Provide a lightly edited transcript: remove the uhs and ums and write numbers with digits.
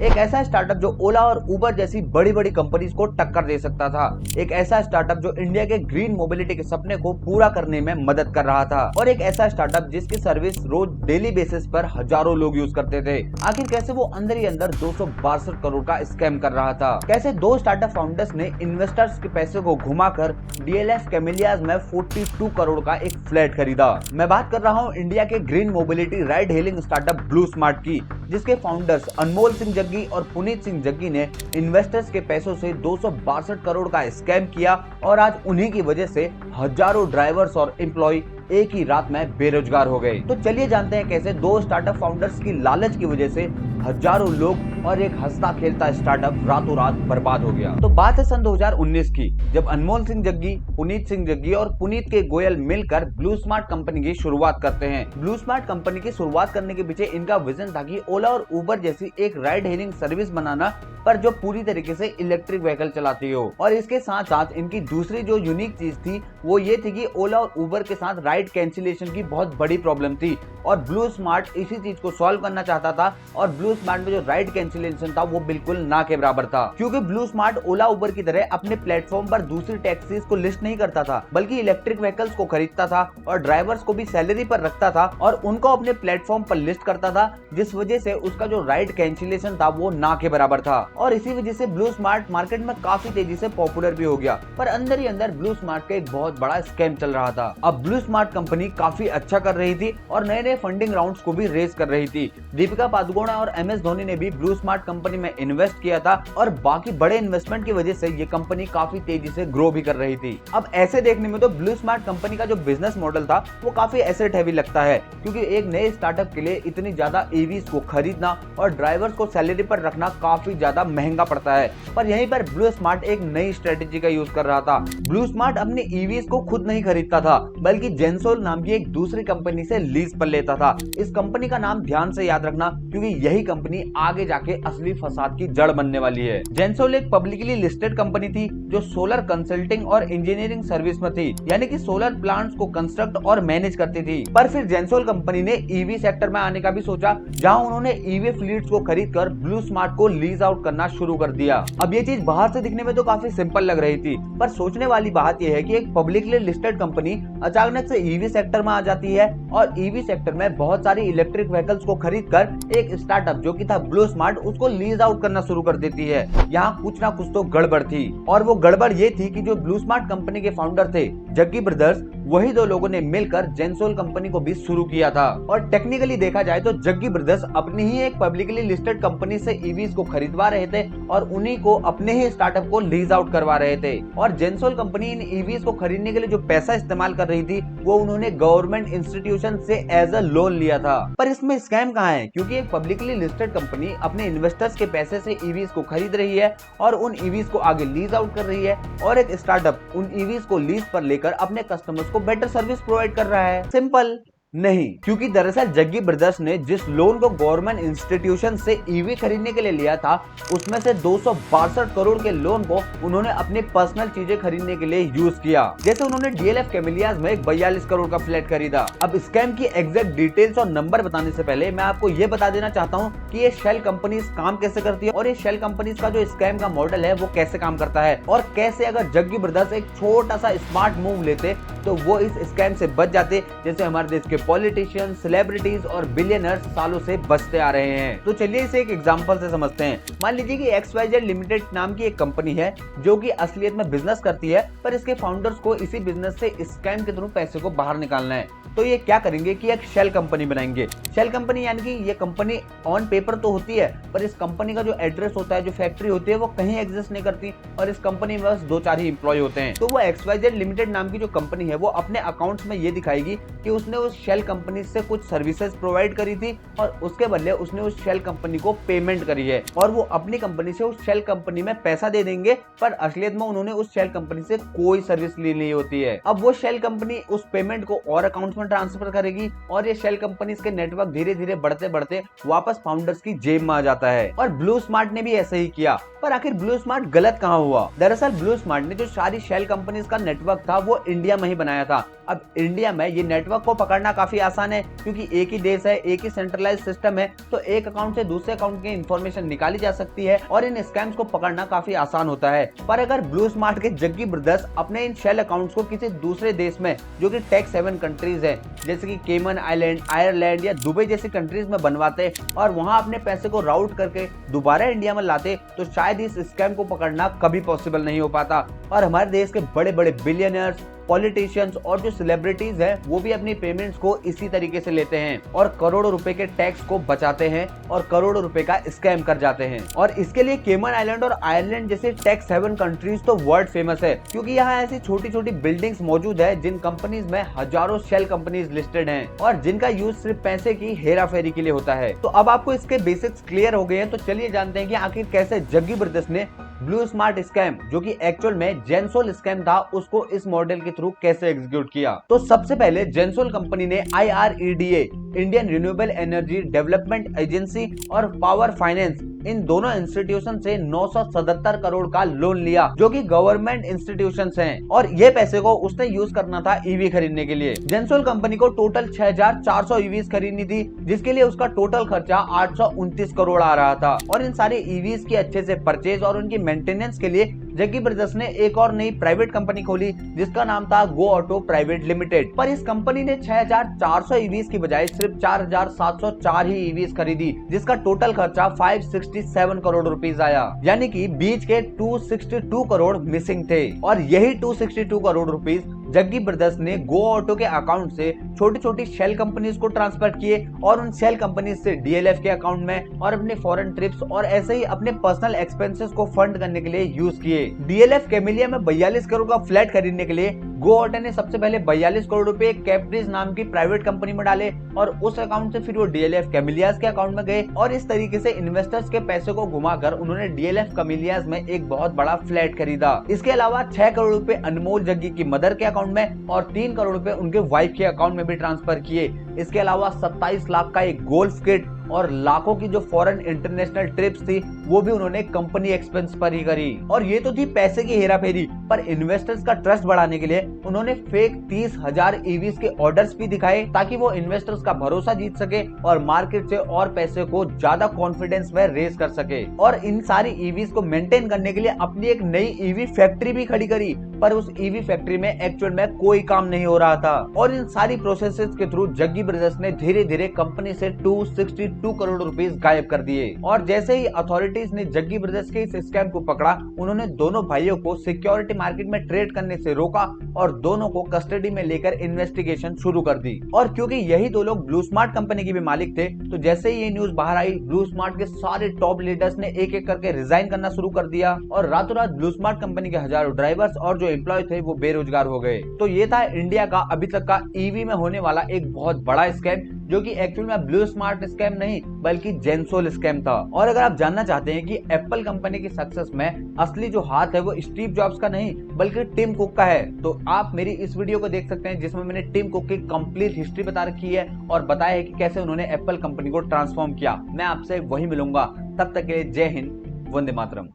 एक ऐसा स्टार्टअप जो ओला और उबर जैसी बड़ी बड़ी कंपनीज को टक्कर दे सकता था। एक ऐसा स्टार्टअप जो इंडिया के ग्रीन मोबिलिटी के सपने को पूरा करने में मदद कर रहा था। और एक ऐसा स्टार्टअप जिसकी सर्विस रोज डेली बेसिस पर हजारों लोग यूज करते थे। आखिर कैसे वो अंदर ही अंदर 262 करोड़ का स्कैम कर रहा था। कैसे दो स्टार्टअप फाउंडर्स ने इन्वेस्टर्स के पैसे को घुमाकर डीएलएफ कैमेलियाज में 42 करोड़ का एक फ्लैट खरीदा। मैं बात कर रहा हूँ इंडिया के green mobility ride hailing startup blue smart की, जिसके फाउंडर्स अनमोल सिंह जग्गी और पुनीत सिंह जग्गी ने इन्वेस्टर्स के पैसों से 262 करोड़ का स्कैम किया और आज उन्हीं की वजह से हजारों ड्राइवर्स और एम्प्लॉय एक ही रात में बेरोजगार हो गए। तो चलिए जानते हैं कैसे दो स्टार्टअप फाउंडर्स की लालच की वजह से हजारों लोग और एक हंसता खेलता स्टार्टअप रातों रात बर्बाद हो गया। तो बात है सन 2019 की, जब अनमोल सिंह जग्गी, पुनीत सिंह जग्गी और पुनीत के गोयल मिलकर ब्लू स्मार्ट कंपनी की शुरुआत करते हैं। ब्लू स्मार्ट कंपनी की शुरुआत करने के पीछे इनका विजन था कि ओला और उबर जैसी एक राइड हेलिंग सर्विस बनाना, पर जो पूरी तरीके से इलेक्ट्रिक व्हीकल चलाती हो। और इसके साथ साथ इनकी दूसरी जो यूनिक चीज थी वो ये थी कि ओला और उबर के साथ राइड कैंसिलेशन की बहुत बड़ी प्रॉब्लम थी और ब्लू स्मार्ट इसी चीज को सॉल्व करना चाहता था। और ब्लू स्मार्ट में जो राइड कैंसिलेशन था वो बिल्कुल ना के बराबर था, क्योंकि ब्लू स्मार्ट ओला उबर की तरह अपने प्लेटफॉर्म पर दूसरी टैक्सीज को लिस्ट नहीं करता था, बल्कि इलेक्ट्रिक व्हीकल्स को खरीदता था और ड्राइवर्स को भी सैलरी पर रखता था और उनको अपने प्लेटफॉर्म पर लिस्ट करता था, जिस वजह से उसका जो राइड कैंसिलेशन था वो ना के बराबर था। और इसी वजह से ब्लू स्मार्ट मार्केट में काफी तेजी से पॉपुलर भी हो गया। पर अंदर ही अंदर ब्लू स्मार्ट का एक बहुत बड़ा स्कैम चल रहा था। अब ब्लू स्मार्ट कंपनी काफी अच्छा कर रही थी और नए नए फंडिंग राउंड्स को भी रेज कर रही थी। दीपिका पादुकोण और एमएस धोनी ने भी ब्लू स्मार्ट कंपनी में इन्वेस्ट किया था और बाकी बड़े इन्वेस्टमेंट की वजह से ये कंपनी काफी तेजी से ग्रो भी कर रही थी। अब ऐसे देखने में तो ब्लू स्मार्ट कंपनी का जो बिजनेस मॉडल था वो काफी एसेट हैवी लगता है, क्योंकि एक नए स्टार्टअप के लिए इतनी ज्यादा ईवीज को खरीदना और ड्राइवर्स को सैलरी पर रखना काफी ज्यादा महंगा पड़ता है। पर यहीं पर ब्लू स्मार्ट एक नई स्ट्रेटेजी का यूज कर रहा था। ब्लू स्मार्ट अपने ईवीज को खुद नहीं खरीदता था, बल्कि जेंसोल नाम की एक दूसरी कंपनी से लीज पर लेता था। इस कंपनी का नाम ध्यान से याद रखना, क्योंकि यही कंपनी आगे जाके असली फसाद की जड़ बनने वाली है। जेंसोल एक पब्लिकली लिस्टेड कंपनी थी जो सोलर कंसल्टिंग और इंजीनियरिंग सर्विस में थी, यानी कि सोलर प्लांट्स को कंस्ट्रक्ट और मैनेज करती थी। पर फिर जेंसोल कंपनी ने ईवी सेक्टर में आने का भी सोचा, जहां उन्होंने ईवी फ्लीट्स को खरीदकर ब्लू स्मार्ट को लीज आउट करना शुरू कर दिया। अब ये चीज बाहर से दिखने में तो काफी सिंपल लग रही थी, पर सोचने वाली बात यह है कि एक पब्लिकली लिस्टेड कंपनी अचानक से ईवी सेक्टर में आ जाती है और ईवी सेक्टर में बहुत सारी इलेक्ट्रिक व्हीकल्स को खरीदकर एक स्टार्टअप जो कि था ब्लू स्मार्ट उसको लीज आउट करना शुरू कर देती है। यहाँ कुछ ना कुछ तो गड़बड़ थी, और वो गड़बड़ ये थी कि जो ब्लू स्मार्ट कंपनी के फाउंडर थे जग्गी ब्रदर्स, वही दो लोगों ने मिलकर जेंसोल कंपनी को भी शुरू किया था। और टेक्निकली देखा जाए तो जग्गी ब्रदर्स अपनी ही एक पब्लिकली लिस्टेड कंपनी से ईवीज को खरीदवा रहे थे और उन्हीं को अपने ही स्टार्टअप को लीज आउट करवा रहे थे। और जेंसोल कंपनी इन ईवीज को खरीदने के लिए जो पैसा इस्तेमाल कर रही थी वो उन्होंने गवर्नमेंट इंस्टीट्यूशन से एज अ लोन लिया था। पर इसमें स्कैम कहाँ है, क्योंकि एक पब्लिकली लिस्टेड कंपनी अपने इन्वेस्टर्स के पैसे से ईवीज को खरीद रही है और उन ईवीज को आगे लीज आउट कर रही है, और एक स्टार्टअप उन ईवीज को लीज पर लेकर अपने कस्टमर्स को बेटर सर्विस प्रोवाइड कर रहा है। सिंपल नहीं, क्योंकि दरअसल जग्गी ब्रदर्स ने जिस लोन को गवर्नमेंट इंस्टीट्यूशन से ईवी खरीदने के लिए लिया था, उसमें से 262 करोड़ के लोन को उन्होंने अपनी पर्सनल चीजें खरीदने के लिए यूज किया। जैसे उन्होंने डीएलएफ कैमेलियाज में एक 42 करोड़ का फ्लैट खरीदा। अब स्कैम की एग्जैक्ट डिटेल्स और नंबर बताने से पहले मैं आपको ये बता देना चाहता हूँ कि ये शेल कंपनीज काम कैसे करती है और ये शेल कंपनीज का जो स्कैम का मॉडल है वो कैसे काम करता है, और कैसे अगर जग्गी ब्रदर्स एक छोटा सा स्मार्ट मूव लेते तो वो इस स्कैम से बच जाते, जैसे हमारे देश के पॉलिटिशियन, सेलिब्रिटीज और बिलियनर्स सालों से बचते आ रहे हैं। तो चलिए इसे एक एग्जांपल से समझते हैं। मान लीजिए कि XYZ लिमिटेड नाम की एक कंपनी है जो कि असलियत में बिजनेस करती है, पर इसके फाउंडर्स को इसी बिजनेस से स्कैम के थ्रू पैसे को बाहर निकालना है। तो ये क्या करेंगे कि एक शेल कंपनी बनाएंगे। शेल कंपनी यानी कि ये कंपनी ऑन पेपर तो होती है, पर इस कंपनी का जो एड्रेस होता है, जो फैक्ट्री होती है, वो कहीं एग्जिस्ट नहीं करती और इस कंपनी में बस 2-4 ही एम्प्लॉय होते हैं। तो वो XYZ लिमिटेड नाम की जो कंपनी है वो अपने अकाउंट्स में ये दिखाएगी कि उसने उस शेल कंपनी से कुछ सर्विसेज प्रोवाइड करी थी और उसके बदले उसने उस शेल कंपनी को पेमेंट करी है, और वो अपनी कंपनी से उस शेल कंपनी में पैसा दे देंगे, पर असलियत में उन्होंने उस शेल कंपनी से कोई सर्विस ली नहीं होती है। अब वो शेल कंपनी उस पेमेंट को और अकाउंट्स में ट्रांसफर करेगी और ये शेल कंपनीज के नेटवर्क धीरे धीरे बढ़ते बढ़ते वापस फाउंडर्स की जेब में आ जाता है। और ब्लू स्मार्ट ने भी ऐसे ही किया। पर आखिर ब्लू स्मार्ट गलत कहाँ हुआ? दरअसल ब्लू स्मार्ट ने जो सारी शेल कंपनीज का नेटवर्क था वो इंडिया में ही बनाया था। अब इंडिया में ये नेटवर्क को पकड़ना काफी आसान है, क्योंकि एक ही देश है, एक ही सेंट्रलाइज सिस्टम है, तो एक अकाउंट से दूसरे अकाउंट की इंफॉर्मेशन निकाली जा सकती है और इन स्कैम्स को पकड़ना काफी आसान होता है। पर अगर ब्लू स्मार्ट के जग्गी ब्रदर्स अपने इन शेल अकाउंट्स को किसी दूसरे देश में, जो कि टैक्स हेवन कंट्रीज है, जैसे कि केमन आइलैंड, आयरलैंड या दुबई जैसी कंट्रीज में बनवाते और वहां अपने पैसे को राउट करके दोबारा इंडिया में लाते, तो शायद इस स्कैम को पकड़ना कभी पॉसिबल नहीं हो पाता। और हमारे देश के बड़े बड़े बिलियनर्स, पॉलिटिशियंस और जो सेलिब्रिटीज हैं, वो भी अपनी पेमेंट्स को इसी तरीके से लेते हैं और करोड़ों रुपए के टैक्स को बचाते हैं और करोड़ों रुपए का स्कैम कर जाते हैं। और इसके लिए केमन आइलैंड और आयरलैंड जैसे टैक्स हेवन कंट्रीज तो वर्ल्ड फेमस है, क्योंकि यहाँ ऐसी छोटी छोटी बिल्डिंग्स मौजूद है जिन कंपनीज में हजारों शेल कंपनीज लिस्टेड हैं और जिनका यूज सिर्फ पैसे की हेरा फेरी के लिए होता है। तो अब आपको इसके बेसिक्स क्लियर हो गए हैं, तो चलिए जानते हैं कि आखिर कैसे जग्गी ब्रदर्स ने ब्लू स्मार्ट स्कैम, जो कि एक्चुअल में जेंसोल स्कैम था, उसको इस मॉडल के थ्रू कैसे एग्जीक्यूट किया। तो सबसे पहले जेंसोल कंपनी ने IREDA, Indian renewable energy development agency और पावर फाइनेंस, इन दोनों इंस्टीट्यूशन से 977 करोड़ का लोन लिया, जो कि गवर्नमेंट इंस्टीट्यूशंस हैं, और ये पैसे को उसने यूज करना था ईवी खरीदने के लिए। जेंसोल कंपनी को टोटल 6400 ईवीज खरीदनी थी, जिसके लिए उसका टोटल खर्चा 829 करोड़ आ रहा था। और इन सारे ईवीज की अच्छे से परचेज और उनकी मेंटेनेंस के लिए जग्गी ब्रदर्स ने एक और नई प्राइवेट कंपनी खोली, जिसका नाम था गो ऑटो प्राइवेट लिमिटेड। पर इस कंपनी ने 6400 ईवीज की बजाय सिर्फ 4704 ही ईवीज खरीदी, जिसका टोटल खर्चा 567 करोड़ रुपीस आया, यानी कि बीच के 262 करोड़ मिसिंग थे। और यही 262 करोड़ रुपीस जग्गी ब्रदर्स ने गो ऑटो के अकाउंट से छोटी छोटी शेल कंपनीज को ट्रांसफर किए और उन शेल कंपनीज से DLF के अकाउंट में और अपने फॉरेन ट्रिप्स और ऐसे ही अपने पर्सनल एक्सपेंसेस को फंड करने के लिए यूज किए। DLF कैमिलिया में 42 करोड़ का फ्लैट खरीदने के लिए गो ऑटो ने सबसे पहले 42 करोड़ रुपए कैप्रिज नाम की प्राइवेट कंपनी में डाले और उस अकाउंट से फिर वो DLF कैमिलियास के अकाउंट में गए और इस तरीके से इन्वेस्टर्स के पैसे को घुमाकर उन्होंने DLF कैमिलियास में एक बहुत बड़ा फ्लैट खरीदा। इसके अलावा 6 करोड़ रुपए अनमोल जग्गी की मदर के अकाउंट में और 3 करोड़ रुपए उनके वाइफ के अकाउंट में भी ट्रांसफर किए। इसके अलावा 27 लाख का एक गोल्फ किट और लाखों की जो फॉरेन इंटरनेशनल ट्रिप्स थी, वो भी उन्होंने कंपनी एक्सपेंस पर ही करी। और ये तो थी पैसे की हेराफेरी, पर इन्वेस्टर्स का ट्रस्ट बढ़ाने के लिए उन्होंने फेक 30,000 ईवीज के ऑर्डर्स भी दिखाए, ताकि वो इन्वेस्टर्स का भरोसा जीत सके और मार्केट से और पैसे को ज्यादा कॉन्फिडेंस में रेज कर सके। और इन सारी ईवीज को मेंटेन करने के लिए अपनी एक नई ईवी फैक्ट्री भी खड़ी करी, पर उस ईवी फैक्ट्री में एक्चुअल में कोई काम नहीं हो रहा था। और इन सारी प्रोसेसेस के थ्रू जग्गी ब्रदर्स ने धीरे धीरे कंपनी से 262 करोड़ रुपीस गायब कर दिए। और जैसे ही अथॉरिटीज ने जग्गी ब्रदर्स के इस स्कैम को पकड़ा, उन्होंने दोनों भाइयों को सिक्योरिटी मार्केट में ट्रेड करने से रोका और दोनों को कस्टडी में लेकर इन्वेस्टिगेशन शुरू कर दी। और क्योंकि यही दो लोग ब्लू स्मार्ट कंपनी के भी मालिक थे, तो जैसे ही ये न्यूज बाहर आई, ब्लू स्मार्ट के सारे टॉप लीडर्स ने एक एक करके रिजाइन करना शुरू कर दिया और रातों रात ब्लू स्मार्ट कंपनी के हजारों ड्राइवर्स और जो एम्प्लॉय थे वो बेरोजगार हो गए। तो ये था इंडिया का अभी तक का ईवी में होने वाला एक बहुत बड़ा स्कैम, जो कि एक्चुअल में ब्लू स्मार्ट स्कैम नहीं बल्कि जेंसोल स्कैम था। और अगर आप जानना चाहते हैं कि एप्पल कंपनी की सक्सेस में असली जो हाथ है वो स्टीव जॉब्स का नहीं बल्कि टिम कुक का है, तो आप मेरी इस वीडियो को देख सकते हैं, जिसमें मैंने टिम कुक की कंप्लीट हिस्ट्री बता रखी है और बताया है कि कैसे उन्होंने एप्पल कंपनी को ट्रांसफॉर्म किया। मैं आपसे वही मिलूंगा, तब तक के लिए जय हिंद, वंदे मातरम।